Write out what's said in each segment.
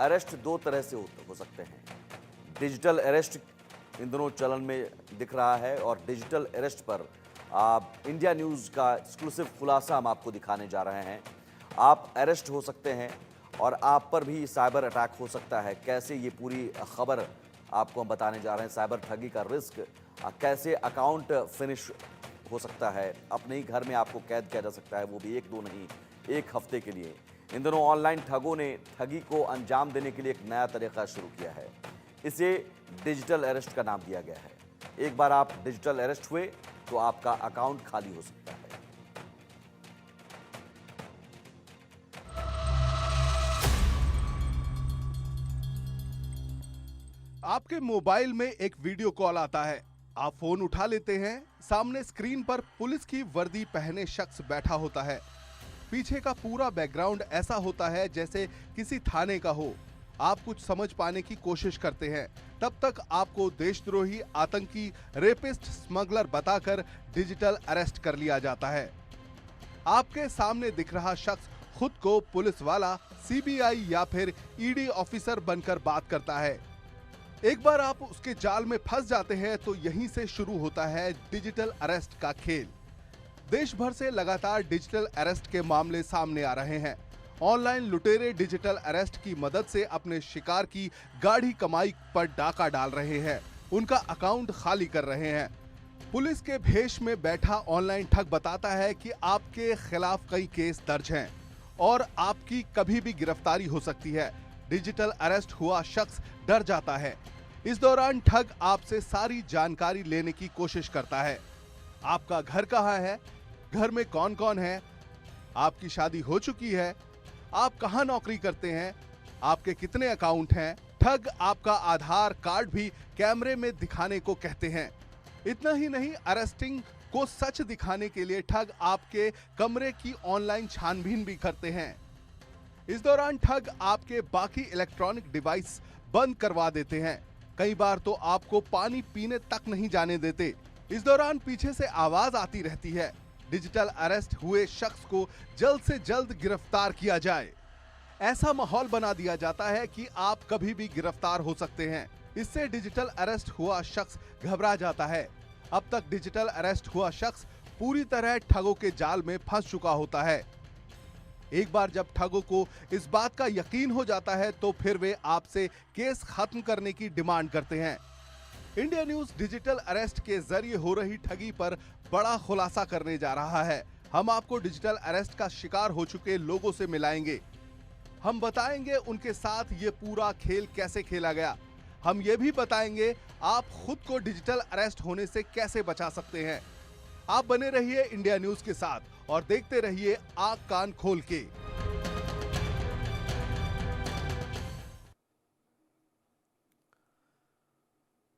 Arrest दो तरह से हो सकते हैं। डिजिटल अरेस्ट इन दोनों चलन में दिख रहा है और डिजिटल अरेस्ट पर इंडिया न्यूज़ का एक्सक्लूसिव खुलासा हम आपको दिखाने जा रहे हैं। आप अरेस्ट हो सकते हैं और आप पर भी साइबर अटैक हो सकता है। कैसे, ये पूरी खबर आपको हम बताने जा रहे हैं। साइबर ठगी का रिस्क, कैसे अकाउंट फिनिश हो सकता है, अपने ही घर में आपको कैद किया जा सकता है, वो भी एक दो नहीं, एक हफ्ते के लिए। इन दोनों ऑनलाइन ठगों ने ठगी को अंजाम देने के लिए एक नया तरीका शुरू किया है। इसे डिजिटल अरेस्ट का नाम दिया गया है। एक बार आप डिजिटल अरेस्ट हुए तो आपका अकाउंट खाली हो सकता है। आपके मोबाइल में एक वीडियो कॉल आता है। आप फोन उठा लेते हैं। सामने स्क्रीन पर पुलिस की वर्दी पहने शख्स बैठा होता है। पीछे का पूरा बैकग्राउंड ऐसा होता है जैसे किसी थाने का हो। आप कुछ समझ पाने की कोशिश करते हैं, तब तक आपको देशद्रोही, आतंकी, रेपिस्ट, स्मगलर बताकर डिजिटल अरेस्ट कर लिया जाता है। आपके सामने दिख रहा शख्स खुद को पुलिस वाला, सीबीआई या फिर ईडी ऑफिसर बनकर बात करता है। एक बार आप उसके जाल में फंस जाते हैं तो यहीं से शुरू होता है डिजिटल अरेस्ट का खेल। देश भर से लगातार डिजिटल अरेस्ट के मामले सामने आ रहे हैं। ऑनलाइन लुटेरे डिजिटल अरेस्ट की मदद से अपने शिकार की गाढ़ी कमाई पर डाका डाल रहे हैं, उनका अकाउंट खाली कर रहे हैं। पुलिस के भेष में बैठा ऑनलाइन ठग बताता है कि आपके खिलाफ कई केस दर्ज हैं और आपकी कभी भी गिरफ्तारी हो सकती है। डिजिटल अरेस्ट हुआ शख्स डर जाता है। इस दौरान ठग आपसे सारी जानकारी लेने की कोशिश करता है। आपका घर कहाँ है, घर में कौन कौन है, आपकी शादी हो चुकी है, आप कहाँ नौकरी करते हैं, आपके कितने अकाउंट हैं। ठग आपका आधार कार्ड भी कैमरे में दिखाने को कहते हैं। इतना ही नहीं, अरेस्टिंग को सच दिखाने के लिए ठग आपके कमरे की ऑनलाइन छानबीन भी करते हैं। इस दौरान ठग आपके बाकी इलेक्ट्रॉनिक डिवाइस बंद करवा देते हैं। कई बार तो आपको पानी पीने तक नहीं जाने देते। इस दौरान पीछे से आवाज आती रहती है, डिजिटल अरेस्ट हुए शख्स को जल्द से जल्द गिरफ्तार किया जाए। ऐसा माहौल बना दिया जाता है कि आप कभी भी गिरफ्तार हो सकते हैं। इससे डिजिटल अरेस्ट हुआ शख्स घबरा जाता है। अब तक डिजिटल अरेस्ट हुआ शख्स पूरी तरह ठगों के जाल में फंस चुका होता है। एक बार जब ठगों को इस बात का यकीन हो जाता है तो फिर वे आपसे केस खत्म करने की डिमांड करते हैं। इंडिया न्यूज़ डिजिटल अरेस्ट के जरिए हो रही ठगी पर बड़ा खुलासा करने जा रहा है। हम आपको डिजिटल अरेस्ट का शिकार हो चुके लोगों से मिलाएंगे। हम बताएंगे उनके साथ ये पूरा खेल कैसे खेला गया। हम ये भी बताएंगे आप खुद को डिजिटल अरेस्ट होने से कैसे बचा सकते हैं। आप बने रहिए इंडिया न्यूज़ के साथ और देखते रहिए आंख कान खोल के।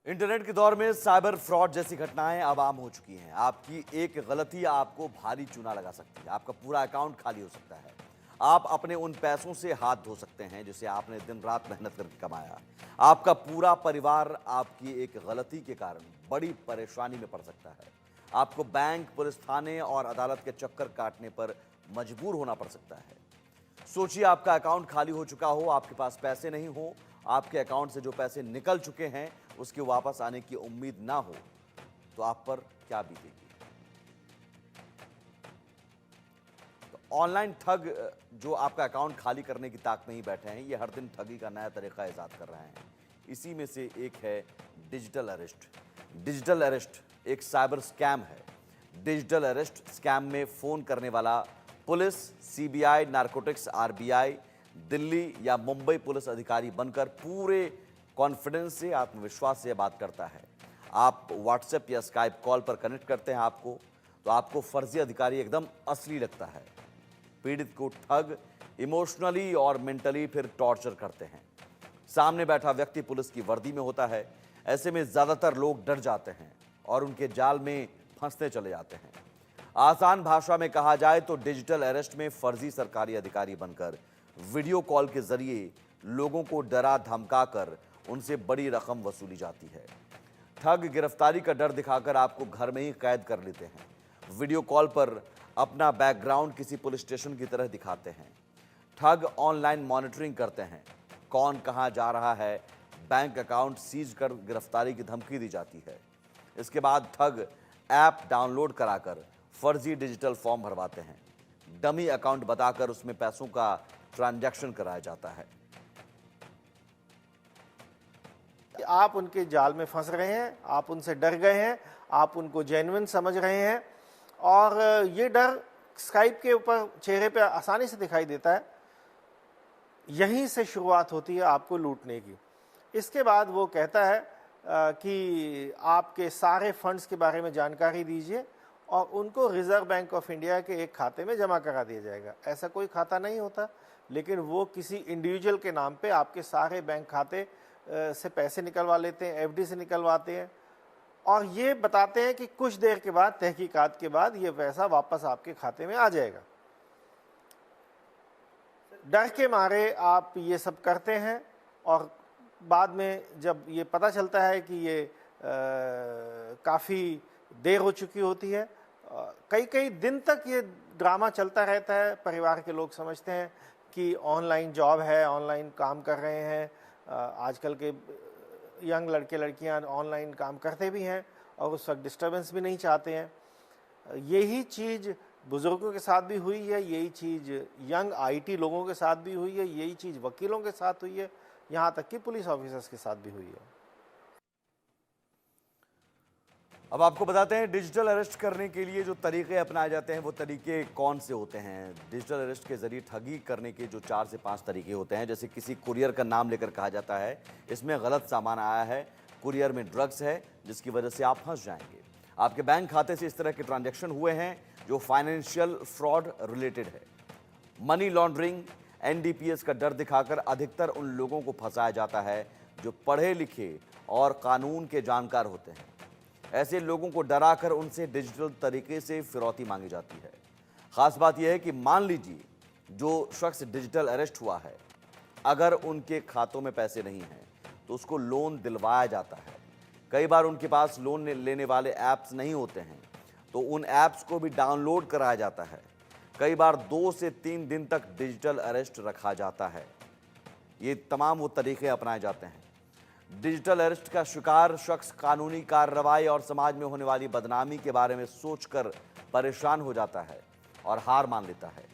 इंटरनेट के दौर में साइबर फ्रॉड जैसी घटनाएं अब आम हो चुकी हैं। आपकी एक गलती आपको भारी चूना लगा सकती है, आपका पूरा अकाउंट खाली हो सकता है। आप अपने उन पैसों से हाथ धो सकते हैं जिसे आपने दिन रात मेहनत करके कमाया। आपका पूरा परिवार आपकी एक गलती के कारण बड़ी परेशानी में पड़ सकता है। आपको बैंक, पुलिस थाने और अदालत के चक्कर काटने पर मजबूर होना पड़ सकता है। सोचिए, आपका अकाउंट खाली हो चुका हो, आपके पास पैसे नहीं हो, आपके अकाउंट से जो पैसे निकल चुके हैं उसके वापस आने की उम्मीद ना हो, तो आप पर क्या बीतेगी। तो ऑनलाइन ठग जो आपका अकाउंट खाली करने की ताक में ही बैठे हैं, ये हर दिन ठगी का नया तरीका ईजाद कर रहे हैं। इसी में से एक है डिजिटल अरेस्ट। डिजिटल अरेस्ट एक साइबर स्कैम है। डिजिटल अरेस्ट स्कैम में फोन करने वाला police, CBI, narcotics, RBI, Delhi या मुंबई पुलिस अधिकारी बनकर पूरे कॉन्फिडेंस से, आत्मविश्वास से बात करता है। आप व्हाट्सएप या स्काइप कॉल पर कनेक्ट करते हैं आपको, तो आपको फर्जी अधिकारी एकदम असली लगता है। पीड़ित को ठग इमोशनली और मेंटली फिर टॉर्चर करते हैं। सामने बैठा व्यक्ति पुलिस की वर्दी में होता है। ऐसे में ज्यादातर लोग डर जाते हैं और उनके जाल में फंसते चले जाते हैं। आसान भाषा में कहा जाए तो डिजिटल अरेस्ट में फर्जी सरकारी अधिकारी बनकर वीडियो कॉल के जरिए लोगों को डरा धमकाकर उनसे बड़ी रकम वसूली जाती है। ठग गिरफ्तारी का डर दिखाकर आपको घर में ही कैद कर लेते हैं। वीडियो कॉल पर अपना बैकग्राउंड किसी पुलिस स्टेशन की तरह दिखाते हैं। ठग ऑनलाइन मॉनिटरिंग करते हैं। कौन कहां जा रहा है, बैंक अकाउंट सीज कर गिरफ्तारी की धमकी दी जाती है। इसके बाद ठग ऐप डाउनलोड कराकर फर्जी डिजिटल फॉर्म भरवाते हैं। डमी अकाउंट बताकर उसमें पैसों का ट्रांजैक्शन कराया जाता है। आप उनके जाल में फंस रहे हैं, आप उनसे डर गए हैं, आप उनको जेन्युइन समझ रहे हैं और ये डर स्काइप के ऊपर चेहरे पे आसानी से दिखाई देता है। यहीं से शुरुआत होती है आपको लूटने की। इसके बाद वो कहता है कि आपके सारे फंड्स के बारे में जानकारी दीजिए और उनको रिजर्व बैंक ऑफ इंडिया के एक खाते में जमा करा दिया जाएगा। ऐसा कोई खाता नहीं होता, लेकिन वो किसी इंडिविजुअल के नाम पे आपके सारे बैंक खाते से पैसे निकलवा लेते हैं, एफडी से निकलवाते हैं और ये बताते हैं कि कुछ देर के बाद, तहकीकात के बाद ये पैसा वापस आपके खाते में आ जाएगा। डर के मारे आप ये सब करते हैं और बाद में जब ये पता चलता है कि ये काफ़ी देर हो चुकी होती है, कई कई दिन तक ये ड्रामा चलता रहता है। परिवार के लोग समझते हैं कि ऑनलाइन जॉब है, ऑनलाइन काम कर रहे हैं। आजकल के यंग लड़के लड़कियां ऑनलाइन काम करते भी हैं और उस वक्त डिस्टर्बेंस भी नहीं चाहते हैं। यही चीज़ बुज़ुर्गों के साथ भी हुई है, यही चीज़ यंग आईटी लोगों के साथ भी हुई है, यही चीज़ वकीलों के साथ हुई है, यहाँ तक कि पुलिस ऑफिसर्स के साथ भी हुई है। अब आपको बताते हैं डिजिटल अरेस्ट करने के लिए जो तरीके अपनाए जाते हैं वो तरीके कौन से होते हैं। डिजिटल अरेस्ट के जरिए ठगी करने के जो 4 से 5 तरीके होते हैं। जैसे किसी कुरियर का नाम लेकर कहा जाता है इसमें गलत सामान आया है, कुरियर में ड्रग्स है, जिसकी वजह से आप फंस जाएंगे। आपके बैंक खाते से इस तरह के ट्रांजैक्शन हुए हैं जो फाइनेंशियल फ्रॉड रिलेटेड है। मनी लॉन्ड्रिंग, एनडीपीएस का डर दिखाकर अधिकतर उन लोगों को फंसाया जाता है जो पढ़े लिखे और कानून के जानकार होते हैं। ऐसे लोगों को डराकर उनसे डिजिटल तरीके से फिरौती मांगी जाती है। खास बात यह है कि मान लीजिए जो शख्स डिजिटल अरेस्ट हुआ है, अगर उनके खातों में पैसे नहीं हैं तो उसको लोन दिलवाया जाता है। कई बार उनके पास लोन लेने वाले ऐप्स नहीं होते हैं तो उन ऐप्स को भी डाउनलोड कराया जाता है। कई बार 2 से 3 दिन तक डिजिटल अरेस्ट रखा जाता है। ये तमाम वो तरीके अपनाए जाते हैं। डिजिटल अरेस्ट का शिकार शख्स कानूनी कार्रवाई और समाज में होने वाली बदनामी के बारे में सोचकर परेशान हो जाता है और हार मान लेता है।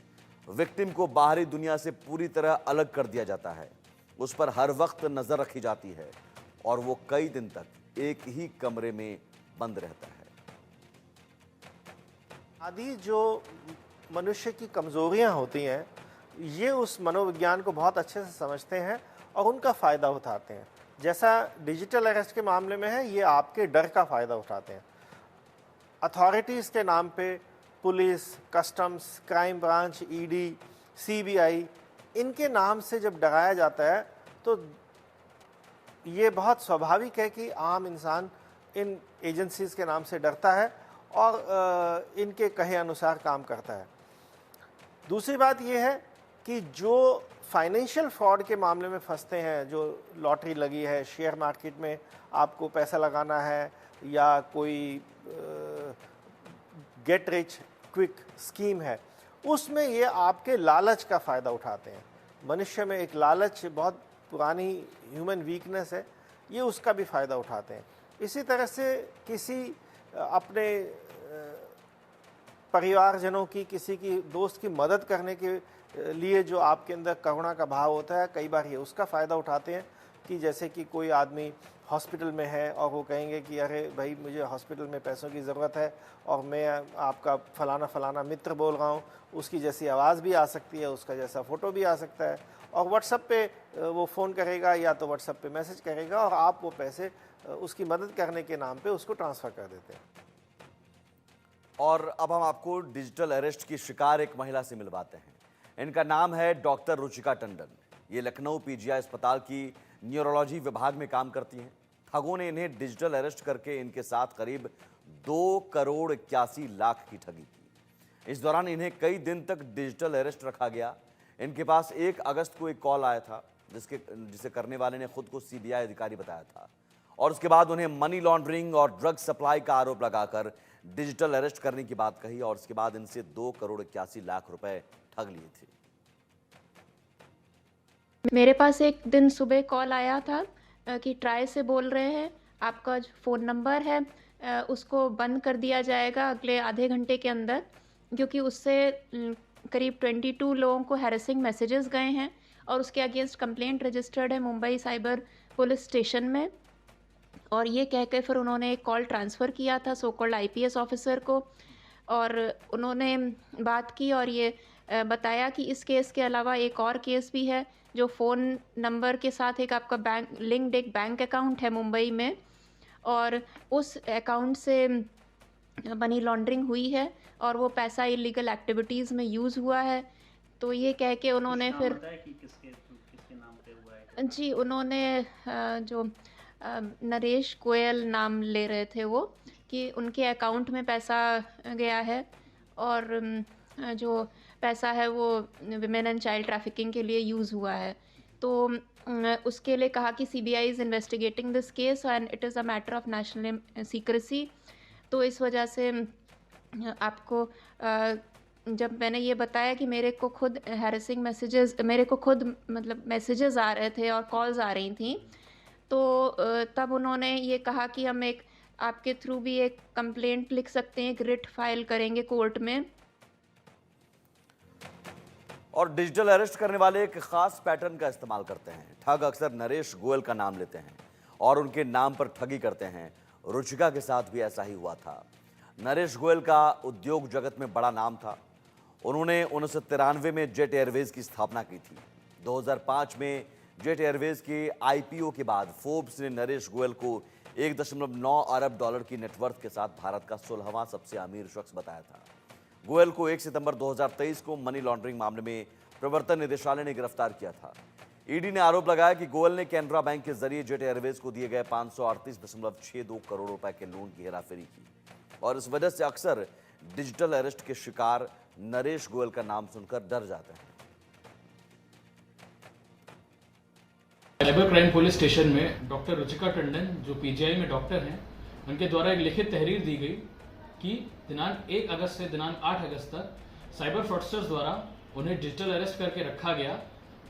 विक्टिम को बाहरी दुनिया से पूरी तरह अलग कर दिया जाता है। उस पर हर वक्त नजर रखी जाती है और वो कई दिन तक एक ही कमरे में बंद रहता है। आदि जो मनुष्य की कमजोरियां होती हैं, ये उस मनोविज्ञान को बहुत अच्छे से समझते हैं और उनका फ़ायदा उठाते हैं। जैसा डिजिटल अरेस्ट के मामले में है, ये आपके डर का फ़ायदा उठाते हैं। अथॉरिटीज़ के नाम पे police, customs, crime branch, ED, CBI, इनके नाम से जब डराया जाता है तो ये बहुत स्वाभाविक है कि आम इंसान इन एजेंसीज़ के नाम से डरता है और इनके कहे अनुसार काम करता है। दूसरी बात यह है कि जो फाइनेंशियल फ्रॉड के मामले में फंसते हैं, जो लॉटरी लगी है, शेयर मार्केट में आपको पैसा लगाना है या कोई गेट रिच क्विक स्कीम है, उसमें ये आपके लालच का फ़ायदा उठाते हैं। मनुष्य में एक लालच बहुत पुरानी ह्यूमन वीकनेस है, ये उसका भी फ़ायदा उठाते हैं। इसी तरह से किसी अपने परिवारजनों की, किसी की दोस्त की मदद करने के लिए जो आपके अंदर करुणा का भाव होता है, कई बार ये उसका फ़ायदा उठाते हैं कि जैसे कि कोई आदमी हॉस्पिटल में है और वो कहेंगे कि अरे भाई मुझे हॉस्पिटल में पैसों की ज़रूरत है और मैं आपका फ़लाना फ़लाना मित्र बोल रहा हूँ, उसकी जैसी आवाज़ भी आ सकती है, उसका जैसा फ़ोटो भी आ सकता है और व्हाट्सएप पे वो फ़ोन करेगा या तो व्हाट्सएप पे मैसेज करेगा और आप वो पैसे उसकी मदद करने के नाम पे उसको ट्रांसफ़र कर देते हैं। और अब हम आपको डिजिटल अरेस्ट की शिकार एक महिला से मिलवाते हैं। इनका नाम है डॉक्टर रुचिका टंडन। ये लखनऊ पीजीआई अस्पताल की न्यूरोलॉजी विभाग में काम करती हैं। ठगों ने इन्हें डिजिटल अरेस्ट करके इनके साथ करीब 2 करोड़ 81 लाख की ठगी की। इस दौरान इन्हें कई दिन तक डिजिटल अरेस्ट रखा गया। इनके पास 1 अगस्त को एक कॉल आया था जिसे करने वाले ने खुद को सीबीआई अधिकारी बताया था और उसके बाद उन्हें मनी लॉन्ड्रिंग और ड्रग सप्लाई का आरोप लगाकर डिजिटल अरेस्ट करने की बात कही और उसके बाद इनसे 2 करोड़ 81 लाख रुपए ठग लिए थे। मेरे पास एक दिन सुबह कॉल आया था कि ट्राई से बोल रहे हैं, आपका जो फ़ोन नंबर है उसको बंद कर दिया जाएगा अगले आधे घंटे के अंदर, क्योंकि उससे करीब 22 लोगों को हैरेसिंग मैसेजेस गए हैं और उसके अगेंस्ट कंप्लेंट रजिस्टर्ड है मुंबई साइबर पुलिस स्टेशन में। और ये कह के फिर उन्होंने एक कॉल ट्रांसफ़र किया था सो कॉल्ड आईपीएस ऑफिसर को, और उन्होंने बात की और ये बताया कि इस केस के अलावा एक और केस भी है, जो फ़ोन नंबर के साथ एक आपका एक बैंक अकाउंट है मुंबई में, और उस अकाउंट से मनी लॉन्ड्रिंग हुई है और वो पैसा इलीगल एक्टिविटीज़ में यूज़ हुआ है। तो ये कह के उन्होंने कुछ नाम फिर बताया कि किसके नाम पे हुआ है? जी, उन्होंने जो नरेश गोयल नाम ले रहे थे वो, कि उनके अकाउंट में पैसा गया है और जो पैसा है वो विमेन एंड चाइल्ड ट्रैफिकिंग के लिए यूज़ हुआ है। तो उसके लिए कहा कि CBI is investigating this case and it is a matter of national secrecy. तो इस वजह से आपको जब मैंने ये बताया कि मेरे को खुद हैरेसिंग मैसेजेस, मेरे को खुद मतलब मैसेजेस आ रहे थे और कॉल्स आ रही थी, तो तब उन्होंने ये कहा कि हम एक आपके थ्रू भी एक कंप्लेंट लिख सकते हैं, एक रिट फाइल करेंगे कोर्ट में। और डिजिटल अरेस्ट करने वाले एक खास पैटर्न का इस्तेमाल करते हैं। ठग अक्सर नरेश गोयल का नाम लेते हैं और उनके नाम पर ठगी करते हैं। रुचिका के साथ भी ऐसा ही हुआ था। नरेश गोयल का उद्योग जगत में बड़ा नाम था। उन्होंने 1993 में जेट एयरवेज की स्थापना की थी। 2005 में जेट एयरवेज के आईपीओ के बाद फोर्ब्स ने नरेश गोयल को 1.9 अरब डॉलर की नेटवर्थ के साथ भारत का 16वां सबसे अमीर शख्स बताया था। गोयल को 1 सितंबर 2023 को मनी लॉन्ड्रिंग मामले में प्रवर्तन निदेशालय ने गिरफ्तार किया था। ईडी ने आरोप लगाया कि गोयल ने कैनरा बैंक के जरिए जेट एयरवेज को दिए गए 538.62 करोड़ रुपए के लोन की हेराफेरी की और इस वजह से अक्सर डिजिटल अरेस्ट के शिकार नरेश गोयल का नाम सुनकर डर जाते हैं। साइबर क्राइम पुलिस स्टेशन में डॉक्टर रुचिका टंडन, जो पीजीआई में डॉक्टर हैं, उनके द्वारा एक लिखित तहरीर दी गई कि दिनांक 1 अगस्त से दिनांक 8 अगस्त तक साइबर फ्रॉडस्टर्स द्वारा उन्हें डिजिटल अरेस्ट करके रखा गया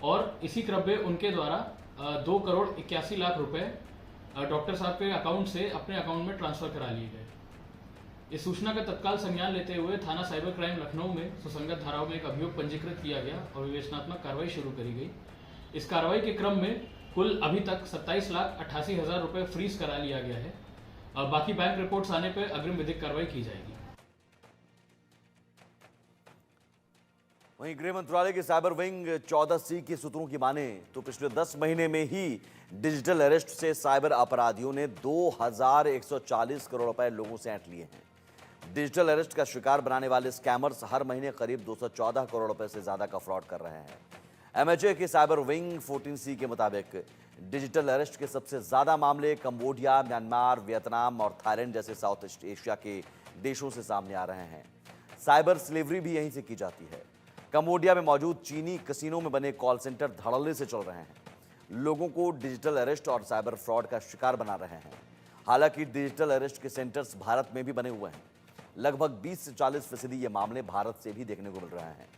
और इसी क्रम में उनके द्वारा 2 करोड़ 81 लाख रुपए डॉक्टर साहब के अकाउंट से अपने अकाउंट में ट्रांसफर करा लिए गए। इस सूचना का तत्काल संज्ञान लेते हुए थाना साइबर क्राइम लखनऊ में सुसंगत धाराओं में एक अभियोग पंजीकृत किया गया और विवेचनात्मक कार्रवाई शुरू करी गई। इस कार्रवाई के क्रम में कुल अभी तक 27,88,000 रुपए फ्रीज करा लिया गया है। बाकी बैंक रिपोर्ट्स आने पर अग्रिम विधिक कार्रवाई की जाएगी। वहीं गृह मंत्रालय के साइबर विंग 14C के सूत्रों की माने तो पिछले 10 महीने में ही डिजिटल अरेस्ट से साइबर अपराधियों ने 2,140 करोड़ रुपए लोगों से ऐंठ लिए हैं। डिजिटल अरेस्ट का शिकार बनाने वाले स्कैमर्स हर महीने करीब 214 करोड़ रुपए से ज्यादा का फ्रॉड कर रहे हैं। एमएचए के साइबर विंग 14C के मुताबिक डिजिटल अरेस्ट के सबसे ज्यादा मामले कंबोडिया, म्यांमार, वियतनाम और थाईलैंड जैसे साउथ ईस्ट एशिया के देशों से सामने आ रहे हैं। साइबर स्लेवरी भी यहीं से की जाती है। कंबोडिया में मौजूद चीनी कसिनो में बने कॉल सेंटर धड़ल्ले से चल रहे हैं। लोगों को डिजिटल अरेस्ट और साइबर फ्रॉड का शिकार बना रहे हैं। हालांकि डिजिटल अरेस्ट के सेंटर्स भारत में भी बने हुए हैं। लगभग 20 से 40% ये मामले भारत से भी देखने को मिल रहे हैं।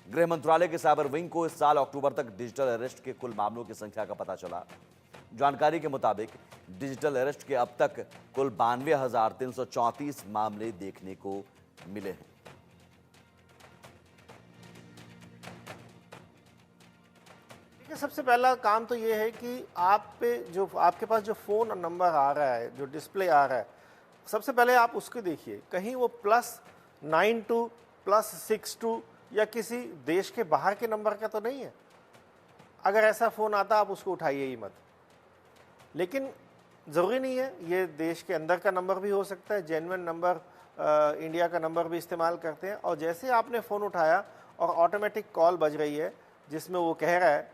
गृह मंत्रालय के साइबर विंग को इस साल अक्टूबर तक डिजिटल अरेस्ट के कुल मामलों की संख्या का पता चला। जानकारी के मुताबिक डिजिटल अरेस्ट के अब तक कुल 92,334 मामले देखने को मिले हैं। सबसे पहला काम तो ये है कि आपके पास जो फ़ोन नंबर आ रहा है, जो डिस्प्ले आ रहा है, सबसे पहले आप उसको देखिए, कहीं वो +92 +62 या किसी देश के बाहर के नंबर का तो नहीं है। अगर ऐसा फ़ोन आता आप उसको उठाइए ही मत। लेकिन ज़रूरी नहीं है, ये देश के अंदर का नंबर भी हो सकता है, जेन्युइन नंबर इंडिया का नंबर भी इस्तेमाल करते हैं। और जैसे आपने फ़ोन उठाया और ऑटोमेटिक कॉल बज रही है जिसमें वो कह रहा है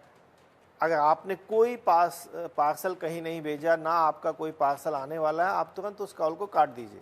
अगर आपने कोई पार्सल कहीं नहीं भेजा, ना आपका कोई पार्सल आने वाला है, आप तुरंत उस कॉल को काट दीजिए।